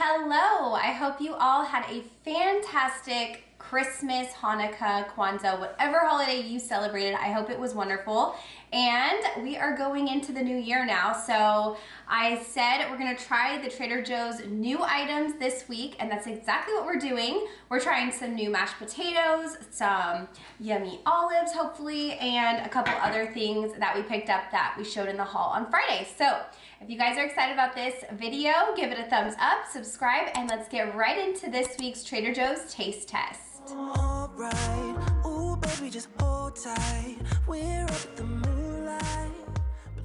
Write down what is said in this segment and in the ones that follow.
Hello, I hope you all had a fantastic Christmas, Hanukkah, Kwanzaa, whatever holiday you celebrated. I hope it was wonderful. And we are going into the new year now. So I said we're gonna try the Trader Joe's new items this week, and that's exactly what we're doing. We're trying some new mashed potatoes, some yummy olives, hopefully, and a couple other things that we picked up that we showed in the haul on Friday. So if you guys are excited about this video, give it a thumbs up, subscribe, and let's get right into this week's Trader Joe's taste test. Alright, ooh baby, just hold tight. We're up at the moonlight.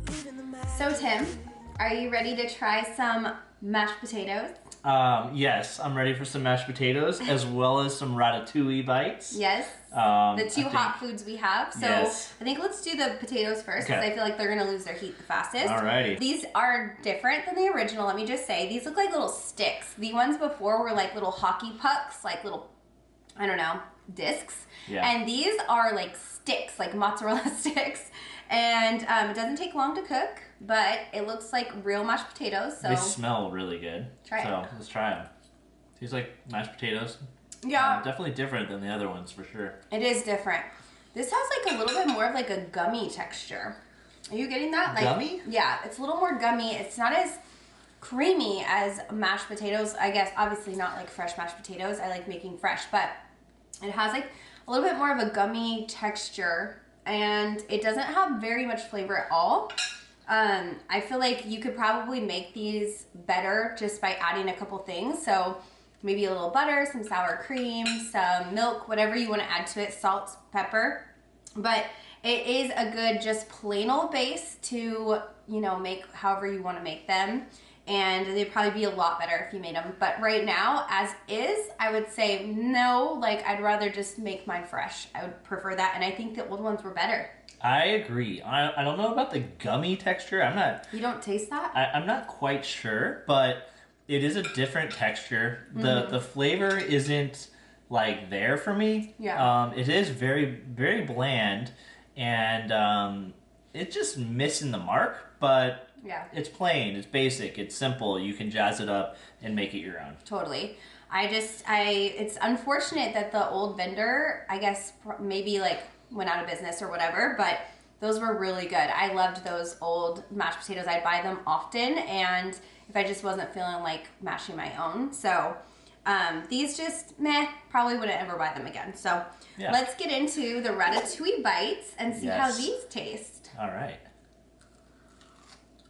Believe in the magic. So Tim, are you ready to try some mashed potatoes? Yes, I'm ready for some mashed potatoes as well as some Ratatouille Bites. Yes. The two hot foods we have. So yes. I think let's do the potatoes first because I feel like they're gonna lose their heat the fastest. Alrighty. These are different than the original, let me just say. These look like little sticks. The ones before were like little hockey pucks, like little, I don't know, discs. Yeah. And these are like sticks, like mozzarella sticks. And it doesn't take long to cook, but it looks like real mashed potatoes. So they smell really good. Try it. So let's try them. Tastes like mashed potatoes. Yeah. Definitely different than the other ones for sure. It is different. This has like a little bit more of like a gummy texture. Are you getting that? Like, gummy? Yeah, it's a little more gummy. It's not as creamy as mashed potatoes. I guess obviously not like fresh mashed potatoes. I like making fresh, but it has like a little bit more of a gummy texture, and it doesn't have very much flavor at all. I feel like you could probably make these better just by adding a couple things. So maybe a little butter, some sour cream, some milk, whatever you want to add to it, salt, pepper. But it is a good just plain old base to, you know, make however you want to make them. And they'd probably be a lot better if you made them. But right now, as is, I would say no, like I'd rather just make mine fresh. I would prefer that, and I think the old ones were better. I agree. I don't know about the gummy texture. You don't taste that? I'm not quite sure, but it is a different texture. The flavor isn't like there for me. Yeah. It is very, very bland, and it's just missing the mark, but yeah, it's plain, it's basic, it's simple. You can jazz it up and make it your own. Totally. It's unfortunate that the old vendor, I guess maybe like went out of business or whatever, but those were really good. I loved those old mashed potatoes. I'd buy them often, and if I just wasn't feeling like mashing my own. So these just meh, probably wouldn't ever buy them again. So yeah. Let's get into the Ratatouille Bites and see how these taste. All right.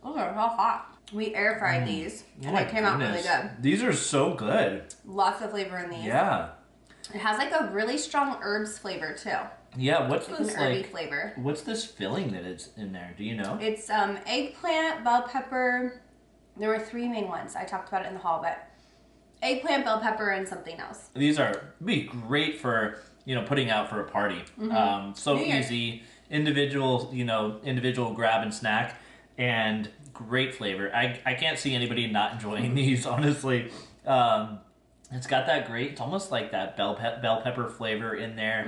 Those are so hot. We air fried these, and it came out really good. These are so good. Lots of flavor in these. Yeah. It has like a really strong herbs flavor too. Yeah, what's like this an herby flavor? What's this filling that is in there? Do you know? It's eggplant, bell pepper. There were three main ones. I talked about it in the haul, but eggplant, bell pepper, and something else. These are be great for, you know, putting out for a party. So easy, individual grab and snack, and great flavor. I can't see anybody not enjoying these, honestly. It's got that great, it's almost like that bell pepper flavor in there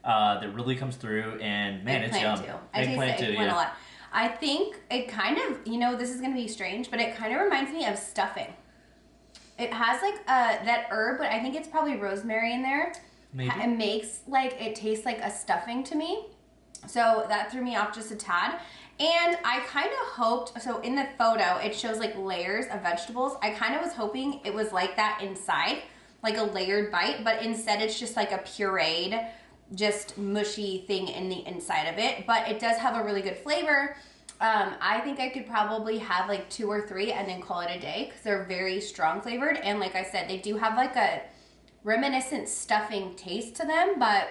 that really comes through, and man, it's yum. I taste the eggplant a lot. I think it kind of, you know, this is going to be strange, but it kind of reminds me of stuffing. It has like that herb, but I think it's probably rosemary in there. Maybe. It makes like, it tastes like a stuffing to me. So that threw me off just a tad. And I kind of hoped, so in the photo, it shows like layers of vegetables. I kind of was hoping it was like that inside, like a layered bite, but instead it's just like a pureed, just mushy thing in the inside of it. But it does have a really good flavor. I think I could probably have like 2 or 3 and then call it a day because they're very strong flavored. And like I said, they do have like a reminiscent stuffing taste to them, but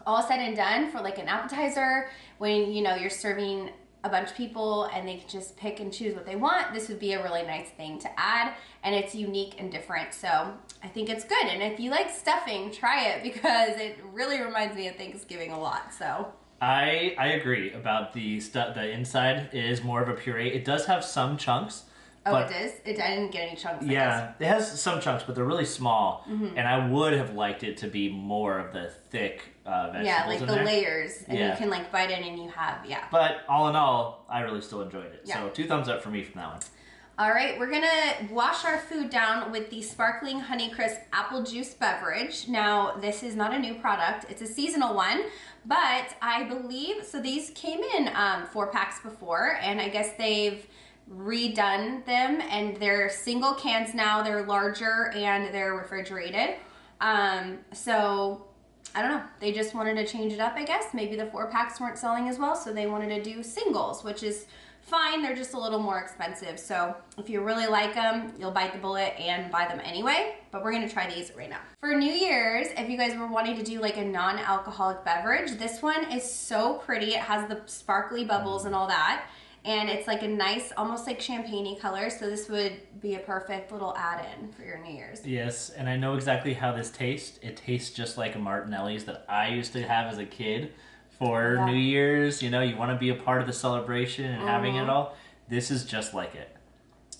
all said and done, for like an appetizer, when you know you're serving a bunch of people and they can just pick and choose what they want, this would be a really nice thing to add, and it's unique and different. So I think it's good, and if you like stuffing, try it because it really reminds me of Thanksgiving a lot. So I agree about the stuff. The inside is more of a puree. It does have some chunks. Oh, it does? I didn't get any chunks. Yeah, it has some chunks, but they're really small. And I would have liked it to be more of the thick vegetables. Yeah, like in the there. layers, and you can like bite in and you have, But all in all, I really still enjoyed it. Yeah. So 2 thumbs up for me from that one. All right, we're gonna wash our food down with the sparkling Honeycrisp apple juice beverage. Now, this is not a new product, it's a seasonal one, but I believe, so these came in 4-packs before, and I guess they've redone them, and they're single cans now, they're larger, and they're refrigerated. So, I don't know, they just wanted to change it up, I guess. Maybe the 4-packs weren't selling as well, so they wanted to do singles, which is fine, they're just a little more expensive. So if you really like them, you'll bite the bullet and buy them anyway, but we're gonna try these right now. For New Year's, if you guys were wanting to do like a non-alcoholic beverage, this one is so pretty. It has the sparkly bubbles and all that, and it's like a nice, almost like champagne-y color, so this would be a perfect little add-in for your New Year's. Yes, and I know exactly how this tastes. It tastes just like a Martinelli's that I used to have as a kid. For New Year's, you know, you want to be a part of the celebration and having it all. This is just like it.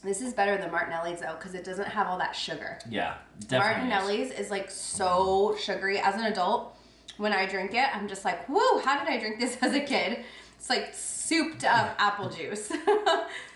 This is better than Martinelli's though, because it doesn't have all that sugar. Yeah, definitely. Martinelli's is like so sugary. As an adult, when I drink it, I'm just like, whoa, how did I drink this as a kid? It's like souped up apple juice.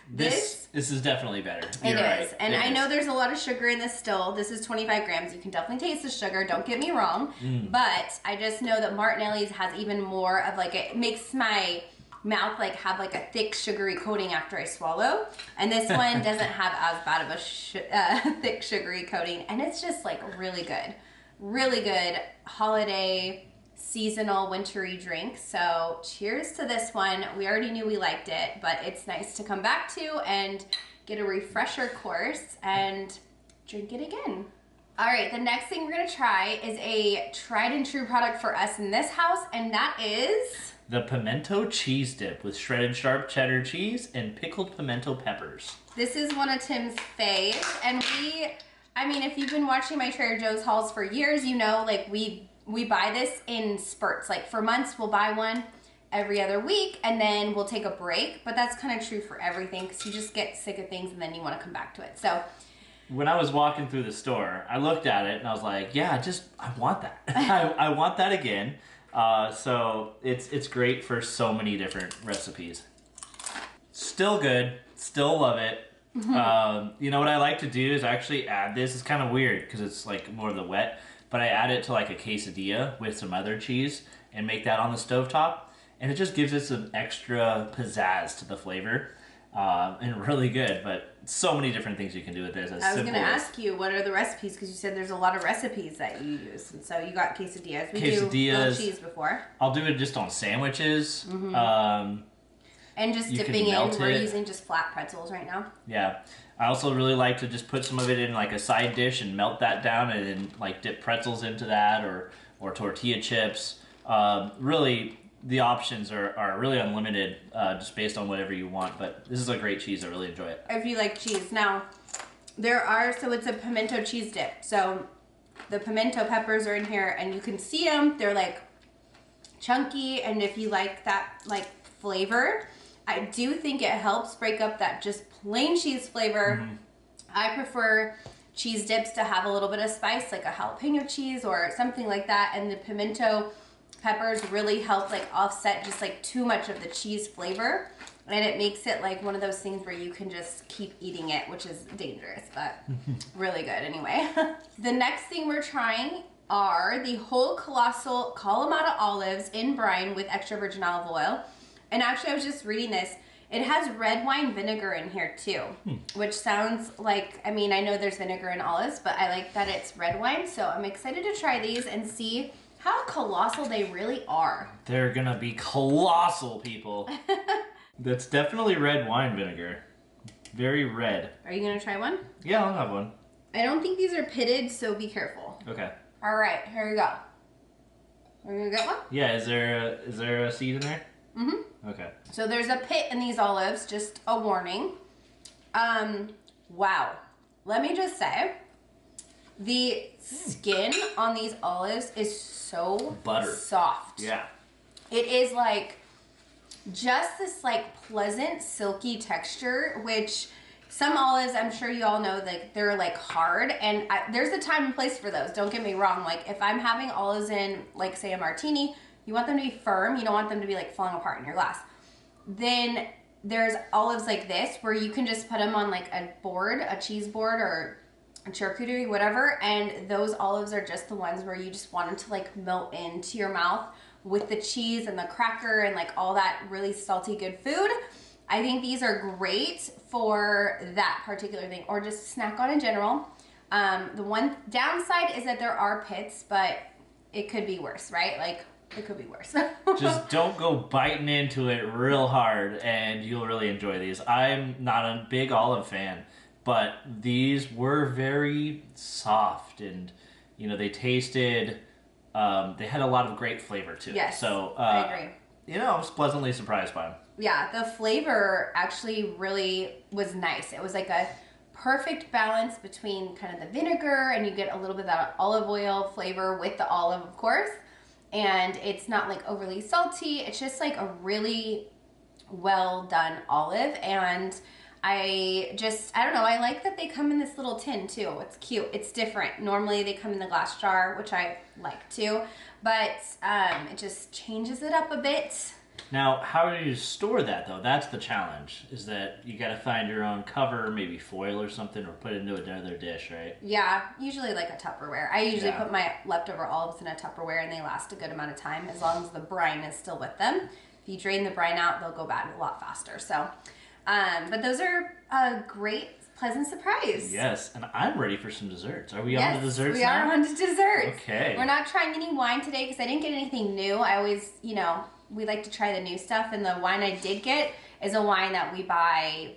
This is definitely better. It is. And I know there's a lot of sugar in this still. This is 25 grams. You can definitely taste the sugar. Don't get me wrong. But I just know that Martinelli's has even more of like, it makes my mouth like have like a thick sugary coating after I swallow. And this one doesn't have as bad of a thick sugary coating. And it's just like really good. Really good holiday seasonal wintry drink. So cheers to this one. We already knew we liked it, but it's nice to come back to and get a refresher course and drink it again. All right, the next thing we're gonna try is a tried and true product for us in this house, and that is the Pimento Cheese Dip with shredded sharp cheddar cheese and pickled pimento peppers. This is one of Tim's faves, and I mean, if you've been watching my Trader Joe's hauls for years, you know, like we buy this in spurts. Like for months, we'll buy one every other week, and then we'll take a break. But that's kind of true for everything, because you just get sick of things, and then you want to come back to it. So when I was walking through the store, I looked at it, and I was like, yeah, I want that. I want that again. So it's great for so many different recipes. Still good. Still love it. You know what I like to do is actually add this. It's kind of weird, because it's like more of the wet. But I add it to like a quesadilla with some other cheese and make that on the stovetop. And it just gives it some extra pizzazz to the flavor. And really good, but so many different things you can do with this. I was going to ask you, what are the recipes? Because you said there's a lot of recipes that you use. And so you got quesadillas. We do grilled cheese before. I'll do it just on sandwiches. And just dipping in. We're using just flat pretzels right now. Yeah. I also really like to just put some of it in like a side dish and melt that down and then like dip pretzels into that or tortilla chips. Really, the options are really unlimited just based on whatever you want. But this is a great cheese. I really enjoy it. If you like cheese. Now, so it's a pimento cheese dip. So the pimento peppers are in here and you can see them. They're like chunky, and if you like that like flavor, I do think it helps break up that just plain cheese flavor. I prefer cheese dips to have a little bit of spice, like a jalapeno cheese or something like that, and the pimento peppers really help like offset just like too much of the cheese flavor, and it makes it like one of those things where you can just keep eating it, which is dangerous, but really good anyway. The next thing we're trying are the whole colossal Kalamata olives in brine with extra virgin olive oil. And actually, I was just reading this. It has red wine vinegar in here too, which sounds like, I mean, I know there's vinegar in olives, but I like that it's red wine. So I'm excited to try these and see how colossal they really are. They're gonna be colossal, people. That's definitely red wine vinegar. Very red. Are you gonna try one? Yeah, I'll have one. I don't think these are pitted, so be careful. Okay. All right, here we go. Are you gonna get one? Yeah, is there a seed in there? Okay. So there's a pit in these olives, just a warning. Wow. Let me just say, the skin on these olives is so soft. Yeah. It is like just this like pleasant silky texture, which some olives, I'm sure you all know, like they're like hard, and there's a time and place for those. Don't get me wrong. Like if I'm having olives in like say a martini, you want them to be firm. You don't want them to be like falling apart in your glass. Then there's olives like this where you can just put them on like a board, a cheese board or a charcuterie, whatever, and those olives are just the ones where you just want them to like melt into your mouth with the cheese and the cracker and like all that really salty good food. I think these are great for that particular thing, or just snack on in general. The one downside is that there are pits, but it could be worse, right? Like, it could be worse. Just don't go biting into it real hard and you'll really enjoy these. I'm not a big olive fan, but these were very soft and, you know, they tasted, they had a lot of great flavor to it. Yes, So, I agree. You know, I was pleasantly surprised by them. Yeah, the flavor actually really was nice. It was like a perfect balance between kind of the vinegar, and you get a little bit of that olive oil flavor with the olive, of course. And it's not like overly salty. It's just like a really well done olive. And I don't know, I like that they come in this little tin too. It's cute. It's different. Normally they come in the glass jar, which I like too. But it just changes it up a bit. Now, how do you store that, though? That's the challenge, is that you got to find your own cover, maybe foil or something, or put it into another dish, right? Yeah, usually like a Tupperware. I usually put my leftover olives in a Tupperware, and they last a good amount of time, as long as the brine is still with them. If you drain the brine out, they'll go bad a lot faster. So, but those are a great, pleasant surprise. Yes, and I'm ready for some desserts. Are we on to desserts we now? are on to desserts. Okay. We're not trying any wine today because I didn't get anything new. I always, you know, we like to try the new stuff, and the wine I did get is a wine that we buy,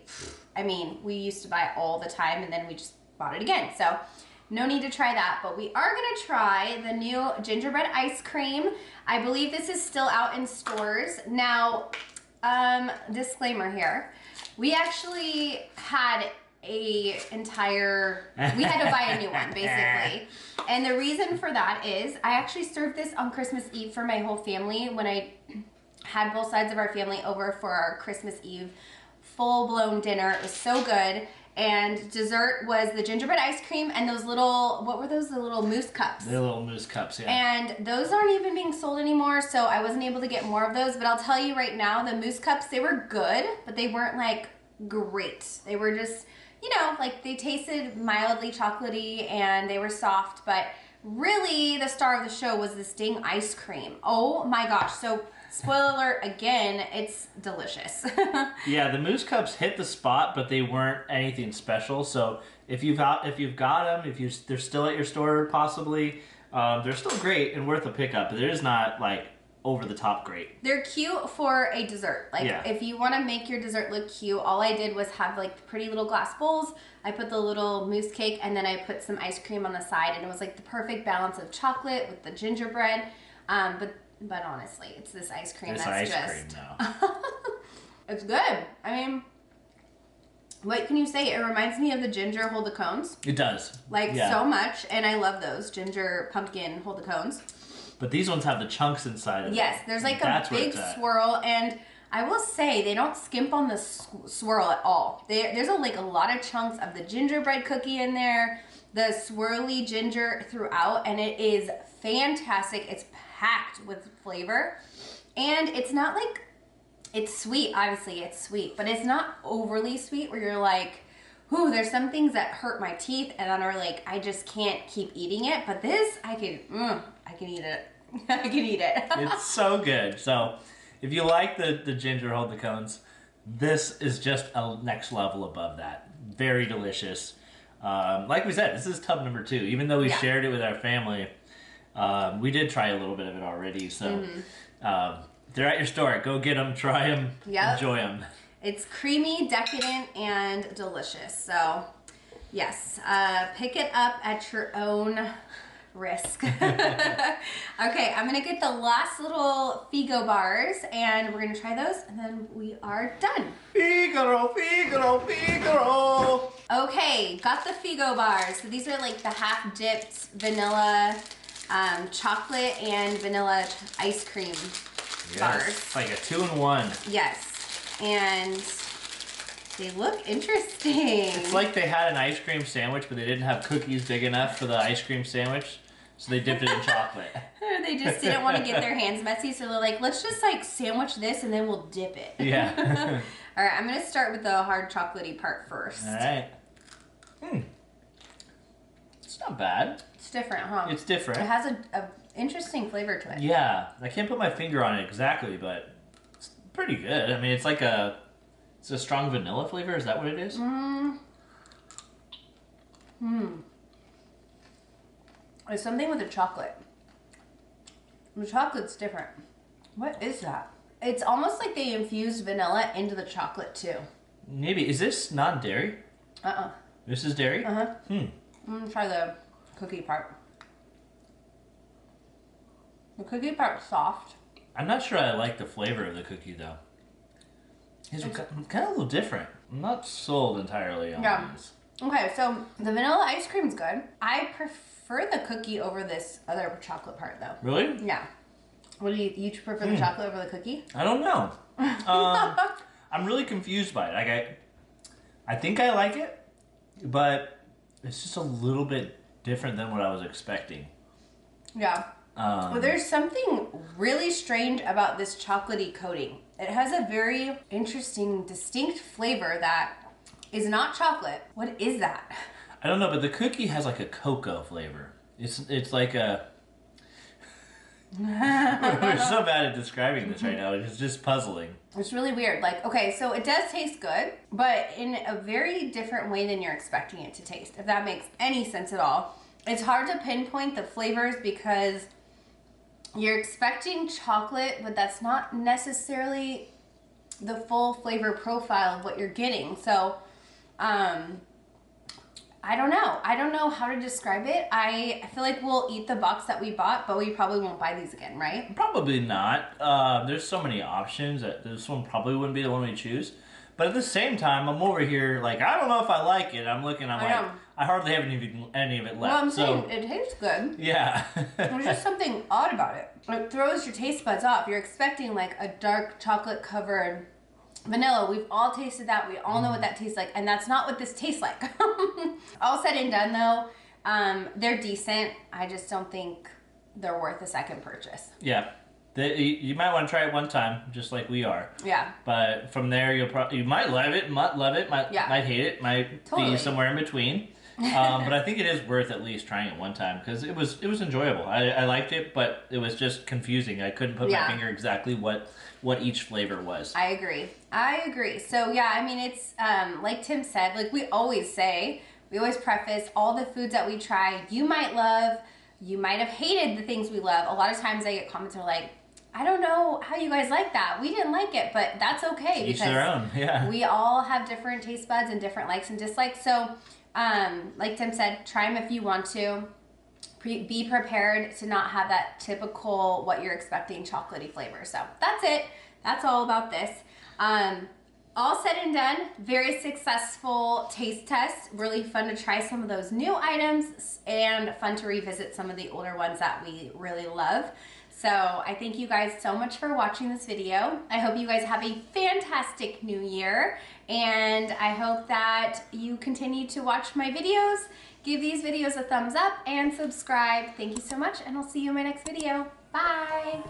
I mean, we used to buy all the time, and then we just bought it again. So no need to try that, but we are gonna try the new gingerbread ice cream. I believe this is still out in stores. Now, disclaimer here, we actually had we had to buy a new one, basically. And the reason for that is I actually served this on Christmas Eve for my whole family when I had both sides of our family over for our Christmas Eve full-blown dinner. It was so good. And dessert was the gingerbread ice cream and those little, what were those? The little mousse cups. The little mousse cups, yeah. And those aren't even being sold anymore, so I wasn't able to get more of those. But I'll tell you right now, the mousse cups, they were good, but they weren't like great. They were just, you know, like they tasted mildly chocolatey and they were soft, but really the star of the show was this dang ice cream. Oh my gosh. So spoiler alert again, it's delicious. Yeah, the mousse cups hit the spot, but they weren't anything special. So if you've got them, they're still at your store possibly, they're still great and worth a pickup, but they're just not like over the top great. They're cute for a dessert. Like yeah. If you want to make your dessert look cute, all I did was have like the pretty little glass bowls. I put the little mousse cake and then I put some ice cream on the side, and it was like the perfect balance of chocolate with the gingerbread. But honestly, it's this ice cream it's that's ice just cream now. It's good. I mean, what can you say? It reminds me of the ginger hold the cones. It does. Like so much, and I love those ginger pumpkin hold the cones. But these ones have the chunks inside of them. Yes, there's like a big swirl, and I will say they don't skimp on the swirl at all. There's like a lot of chunks of the gingerbread cookie in there, the swirly ginger throughout, and it is fantastic. It's packed with flavor, and it's not like, it's sweet, obviously it's sweet, but it's not overly sweet where you're like, ooh, there's some things that hurt my teeth and then are like, I just can't keep eating it, but this, I can eat it. I can eat it. It's so good. So if you like the ginger hold the cones, this is just a next level above that. Very delicious. Like we said, this is tub number 2. Even though we shared it with our family, we did try a little bit of it already. So they're at your store. Go get them, try them, enjoy them. It's creamy, decadent, and delicious. So yes, pick it up at your own risk. Okay, I'm gonna get the last little Figo bars, and we're gonna try those, and then we are done. Figaro, Figaro, Figaro. Okay, got the Figo bars. So these are like the half-dipped vanilla, chocolate and vanilla ice cream bars. It's like a 2-in-1. Yes, and they look interesting. It's like they had an ice cream sandwich, but they didn't have cookies big enough for the ice cream sandwich, so they dipped it in chocolate. They just didn't want to get their hands messy, so they're like, let's just like sandwich this and then we'll dip it. Yeah. All right, I'm gonna start with the hard chocolatey part first. All right. It's not bad. It's different, huh? It's different. It has a interesting flavor to it. Yeah, I can't put my finger on it exactly, but it's pretty good. I mean, it's like it's a strong vanilla flavor. Is that what it is? It's something with the chocolate. The chocolate's different. What is that? It's almost like they infused vanilla into the chocolate too. Maybe. Is this non-dairy? This is dairy? I'm gonna try the cookie part. The cookie part's soft. I'm not sure I like the flavor of the cookie though. It's kind of a little different. I'm not sold entirely on this. Okay, so the vanilla ice cream's good. I prefer the cookie over this other chocolate part though. Really? Yeah. What do you prefer the chocolate over the cookie? I don't know. I'm really confused by it. Like I think I like it, but it's just a little bit different than what I was expecting. Yeah. Well, there's something really strange about this chocolatey coating. It has a very interesting, distinct flavor that is not chocolate. What is that? I don't know, but the cookie has like a cocoa flavor. It's like a... We're so bad at describing this right now. It's just puzzling. It's really weird. Like, okay, so it does taste good, but in a very different way than you're expecting it to taste, if that makes any sense at all. It's hard to pinpoint the flavors because you're expecting chocolate, but that's not necessarily the full flavor profile of what you're getting. So, I don't know. I don't know how to describe it. I feel like we'll eat the box that we bought, but we probably won't buy these again, right? Probably not. There's so many options that this one probably wouldn't be the one we choose. But at the same time, I'm over here like, I don't know if I like it. I'm looking, I hardly have any of it left. Well, I'm saying it tastes good. Yeah. There's just something odd about it. It throws your taste buds off. You're expecting like a dark chocolate covered vanilla. We've all tasted that. We all know what that tastes like, and that's not what this tastes like. All said and done though, they're decent. I just don't think they're worth a second purchase. Yeah. You might want to try it one time, just like we are. Yeah. But from there, you might love it, might hate it, might be somewhere in between. But I think it is worth at least trying it one time because it was enjoyable. I liked it, but it was just confusing. I couldn't put my finger exactly what each flavor was. I agree. So yeah, I mean, it's like Tim said, like we always say, we always preface all the foods that we try, you might love, you might have hated the things we love. A lot of times I get comments that are like, I don't know how you guys like that. We didn't like it, but that's okay. Each their own, yeah. We all have different taste buds and different likes and dislikes. So, like Tim said, try them if you want to. Be prepared to not have that typical what you're expecting chocolatey flavor. So that's it. That's all about this. All said and done, very successful taste test. Really fun to try some of those new items and fun to revisit some of the older ones that we really love. So I thank you guys so much for watching this video. I hope you guys have a fantastic new year, and I hope that you continue to watch my videos. Give these videos a thumbs up and subscribe. Thank you so much, and I'll see you in my next video. Bye.